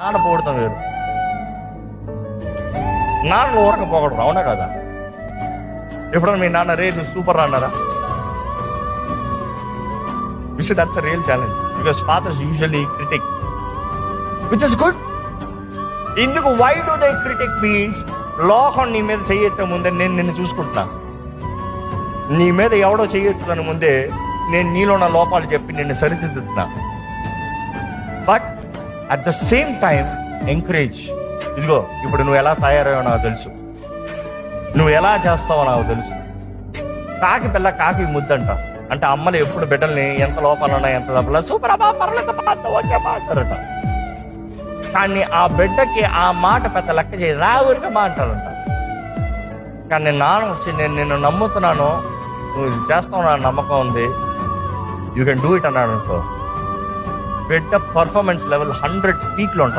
నాన్న పోవడం వేరు, నాన్న ఊరక పోగడరు, అవునా కదా? ఎప్పుడన్నా మీ నాన్న రే నువ్వు సూపర్ అన్నారా? That's a real challenge because fathers usually critic, which is good. ఇందుకు why do they critic means లోకం నీ మీద చెయ్యెత్తే ముందే నేను నిన్ను చూసుకుంటున్నా, నీ మీద ఎవడో చెయ్యెత్తుతాను ముందే నేను నీలో ఉన్న లోపాలు చెప్పి నిన్ను సరిదిద్దుతున్నా. But at the same time encourage. ఇదిగో ఇప్పుడు నువ్వు ఎలా తయారయ్యో నాకు తెలుసు, నువ్వు ఎలా చేస్తావో నాకు తెలుసు. కాకి పిల్ల కాకి ముద్దంట అంటే అమ్మలు ఎప్పుడు బిడ్డల్ని ఎంత లోపాలన్నా ఎంత తప్పలా సూపర్ అమ్మా పర్లేదు ఓకే అంటారట. కానీ ఆ బిడ్డకి ఆ మాట పెద్ద లెక్క చేయి ఊరికే మా అంటారంట. కానీ నాన్న వచ్చి నేను నిన్ను నమ్ముతున్నాను, నువ్వు ఇది చేస్తావు నా నమ్మకం ఉంది, యూ కెన్ డూ ఇట్ అన్నాడు అనుకో, బిడ్డ పర్ఫార్మెన్స్ లెవెల్ 100 పీక్లో ఉంటుంది.